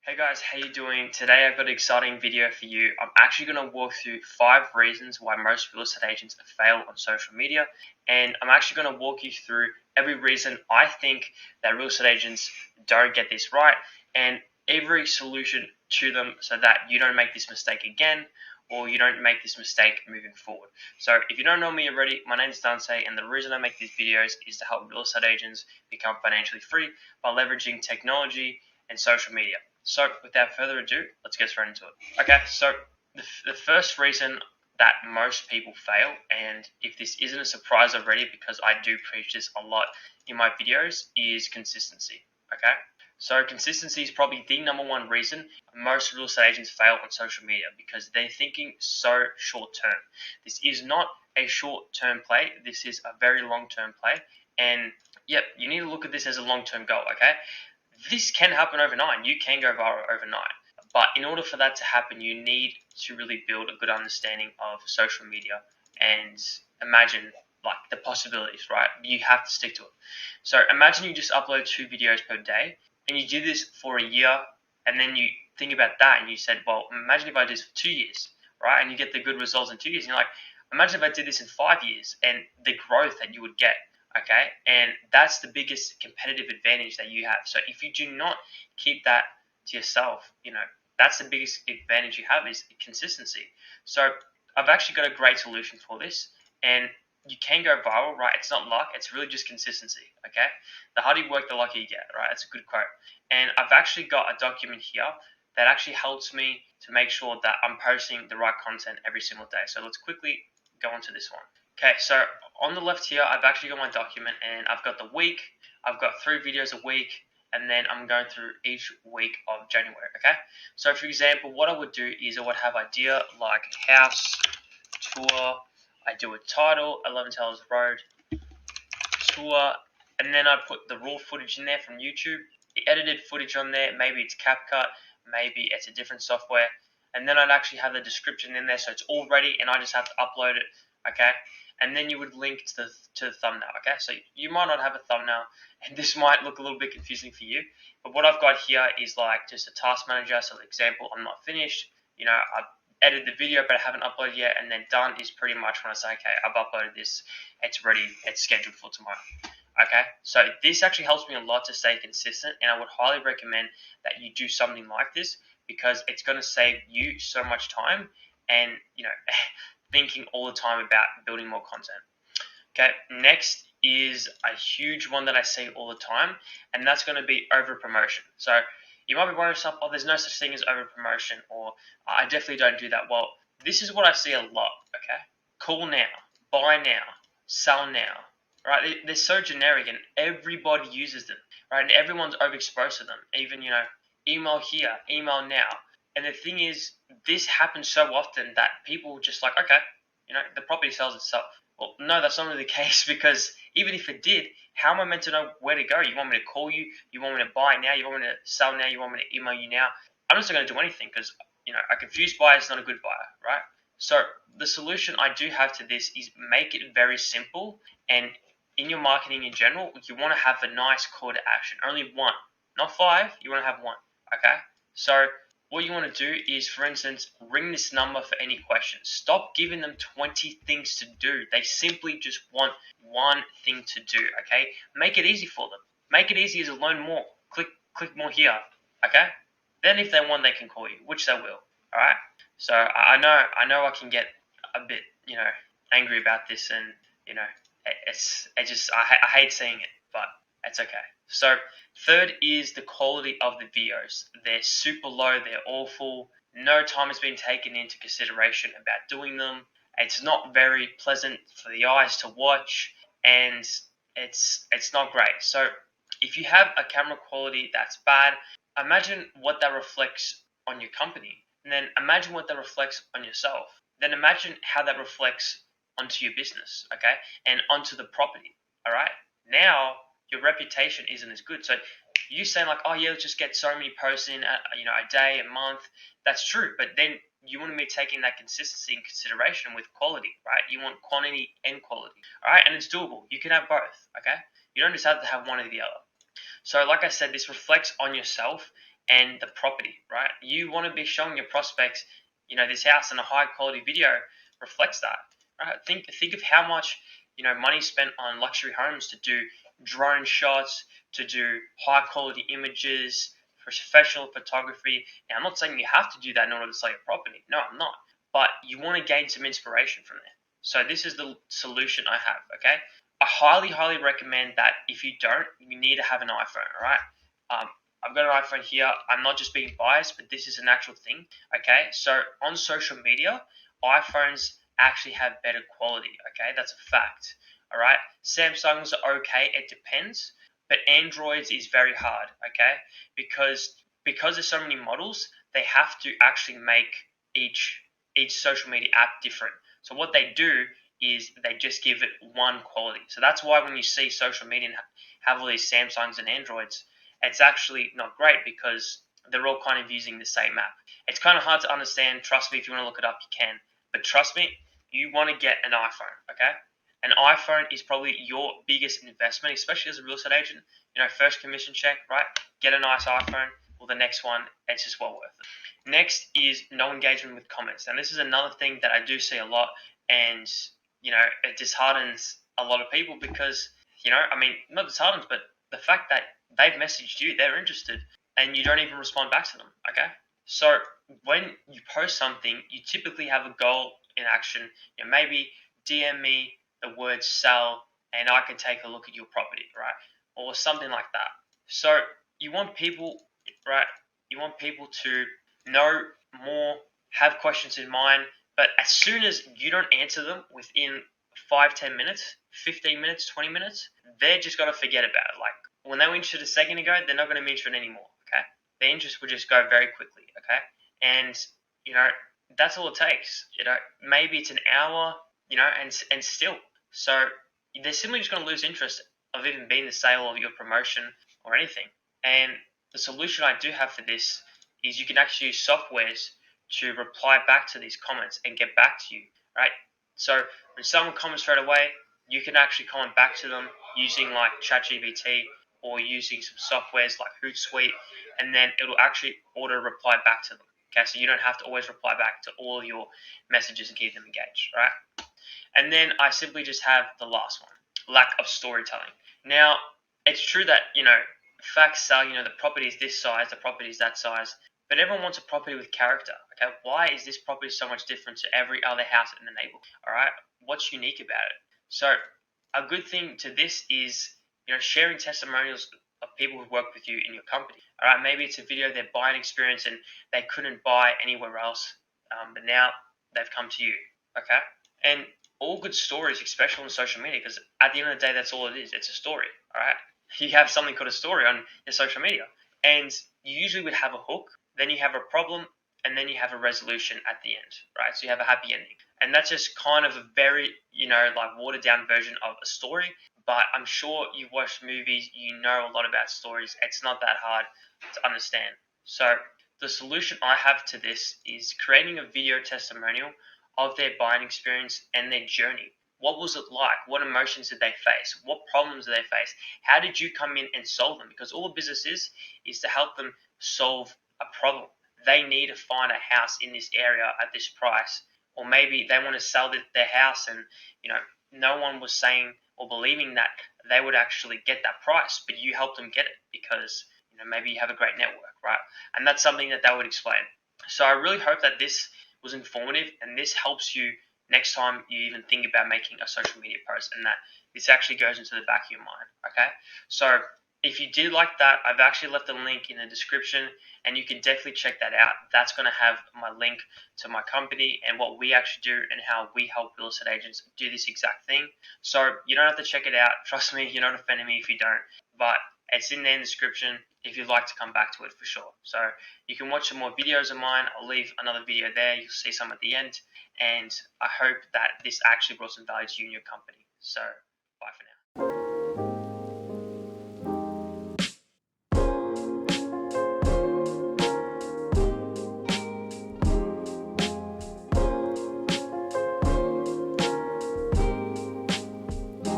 Hey guys, how you doing? Today I've got an exciting video for you. I'm actually going to walk through 5 reasons why most real estate agents fail on social media, and I'm actually going to walk you through every reason I think that real estate agents don't get this right, and every solution to them so that you don't make this mistake again, or you don't make this mistake moving forward. So if you don't know me already, my name is Dante, and the reason I make these videos is to help real estate agents become financially free by leveraging technology and social media. So without further ado, let's get straight into it. Okay, so the first reason that most people fail, and if this isn't a surprise already because I do preach this a lot in my videos, is consistency. Okay, so consistency is probably the number one reason most real estate agents fail on social media because they're thinking so short term. This is not a short term play, this is a very long term play, and yep, you need to look at this as a long term goal. Okay, this can happen overnight. You can go viral overnight. But in order for that to happen, you need to really build a good understanding of social media and imagine like the possibilities, right? You have to stick to it. So imagine you just upload 2 videos per day and you do this for a year, and then you think about that and you said, well, imagine if I did this for 2 years, right? And you get the good results in 2 years. And you're like, imagine if I did this in 5 years and the growth that you would get. Okay, and that's the biggest competitive advantage that you have. So if you do not keep that to yourself, that's the biggest advantage you have is consistency. So I've actually got a great solution for this, and you can go viral, right? It's not luck, it's really just consistency. Okay, the harder you work, the luckier you get, right? It's a good quote. And I've actually got a document here that actually helps me to make sure that I'm posting the right content every single day. So let's quickly go on to this one. Okay, so on the left here, I've actually got my document, and I've got the week. I've got 3 videos a week, and then I'm going through each week of January. Okay, so for example, what I would do is I would have idea like house tour. I do a title, 11 Taylor's Road tour, and then I put the raw footage in there from YouTube, the edited footage on there. Maybe it's CapCut, maybe it's a different software, and then I'd actually have the description in there, so it's all ready, and I just have to upload it. Okay, and then you would link to the thumbnail. Okay, so you might not have a thumbnail, and this might look a little bit confusing for you, but what I've got here is like just a task manager. So, for example, I'm not finished. I've edited the video, but I haven't uploaded yet, and then done is pretty much when I say, okay, I've uploaded this, it's ready, it's scheduled for tomorrow. Okay, so this actually helps me a lot to stay consistent, and I would highly recommend that you do something like this because it's going to save you so much time and thinking all the time about building more content. Okay, next is a huge one that I see all the time, and that's going to be over promotion. So you might be wondering yourself, oh, there's no such thing as over promotion, or I definitely don't do that. Well, this is what I see a lot. Okay, call now, buy now, sell now. Right, they're so generic, and everybody uses them. Right, and everyone's overexposed to them. Even email here, email now. And the thing is, this happens so often that people just like, okay, the property sells itself. Well, no, that's not really the case because even if it did, how am I meant to know where to go? You want me to call you? You want me to buy now? You want me to sell now? You want me to email you now? I'm just not going to do anything because, a confused buyer is not a good buyer, right? So the solution I do have to this is make it very simple, and in your marketing in general, you want to have a nice call to action. Only one, not 5. You want to have one, okay? So what you want to do is, for instance, ring this number for any questions. Stop giving them 20 things to do. They simply just want one thing to do, okay? Make it easy for them. Make it easy as to learn more. Click more here, okay? Then if they want, they can call you, which they will, all right? So I know I can get a bit, angry about this, and, I hate seeing it, but it's okay. So third is the quality of the videos. They're super low, they're awful. No time has been taken into consideration about doing them. It's not very pleasant for the eyes to watch, and it's not great. So if you have a camera quality that's bad, imagine what that reflects on your company. And then imagine what that reflects on yourself. Then imagine how that reflects onto your business, okay? And onto the property, all right? Now your reputation isn't as good. So you saying like, oh yeah, let's just get so many posts in, a day, a month. That's true, but then you want to be taking that consistency in consideration with quality, right? You want quantity and quality, all right? And it's doable. You can have both, okay? You don't just have to have one or the other. So like I said, this reflects on yourself, and the property, right? You want to be showing your prospects, this house, and a high quality video reflects that, right? Think of how much money spent on luxury homes to do drone shots, to do high quality images, professional photography. Now, I'm not saying you have to do that in order to sell your property. No, I'm not. But you want to gain some inspiration from there. So this is the solution I have, okay? I highly, highly recommend that if you don't, you need to have an iPhone, all right? I've got an iPhone here. I'm not just being biased, but this is an actual thing, okay? So on social media, iPhones actually have better quality, okay? That's a fact, all right? Samsungs are okay, it depends, but Androids is very hard, okay? Because there's so many models, they have to actually make each social media app different. So what they do is they just give it one quality. So that's why when you see social media and have all these Samsungs and Androids, it's actually not great because they're all kind of using the same app. It's kind of hard to understand. Trust me, if you want to look it up, you can. But trust me, you want to get an iPhone, okay? An iPhone is probably your biggest investment, especially as a real estate agent. First commission check, right? Get a nice iPhone. Well, the next one, it's just well worth it. Next is no engagement with comments. And this is another thing that I do see a lot, and it disheartens a lot of people because not disheartens, but the fact that they've messaged you, they're interested, and you don't even respond back to them. Okay, so when you post something, you typically have a goal in action. Maybe DM me the word sell, and I can take a look at your property, right, or something like that. So you want people, right? You want people to know more, have questions in mind, but as soon as you don't answer them within 5, 10 minutes, 15 minutes, 20 minutes, they're just going to forget about it. Like when they were interested a second ago, they're not going to be interested anymore. Okay. Their interest will just go very quickly. Okay. And, that's all it takes. Maybe it's an hour, and still. So they're simply just going to lose interest of even being the sale of your promotion or anything. And the solution I do have for this is you can actually use softwares to reply back to these comments and get back to you, right? So when someone comments straight away, you can actually comment back to them using like ChatGPT or using some softwares like Hootsuite, and then it'll actually auto reply back to them. Okay, so you don't have to always reply back to all of your messages and keep them engaged, right? And then I simply just have the last one, lack of storytelling. Now, it's true that, facts sell, the property is this size, the property is that size, but everyone wants a property with character, okay? Why is this property so much different to every other house in the neighborhood, all right? What's unique about it? So a good thing to this is, sharing testimonials of people who've worked with you in your company, all right? Maybe it's a video of their buying experience and they couldn't buy anywhere else, but now they've come to you, okay? And all good stories, especially on social media, because at the end of the day, that's all it is. It's a story, all right? You have something called a story on your social media, and you usually would have a hook, then you have a problem, and then you have a resolution at the end, right? So you have a happy ending, and that's just kind of a very, like watered down version of a story. But I'm sure you've watched movies, you know a lot about stories. It's not that hard to understand. So the solution I have to this is creating a video testimonial of their buying experience and their journey. What was it like? What emotions did they face? What problems did they face? How did you come in and solve them? Because all a business is to help them solve a problem. They need to find a house in this area at this price, or maybe they want to sell their house, and no one was saying or believing that they would actually get that price, but you helped them get it because maybe you have a great network, right? And that's something that they would explain. So I really hope that this was informative, and this helps you next time you even think about making a social media post, and that this actually goes into the back of your mind. Okay, so if you did like that, I've actually left a link in the description, and you can definitely check that out. That's going to have my link to my company and what we actually do and how we help real estate agents do this exact thing. So you don't have to check it out. Trust me, you're not offending me if you don't, but it's in there in the description if you'd like to come back to it for sure. So you can watch some more videos of mine. I'll leave another video there. You'll see some at the end. And I hope that this actually brought some value to you and your company. So bye for now.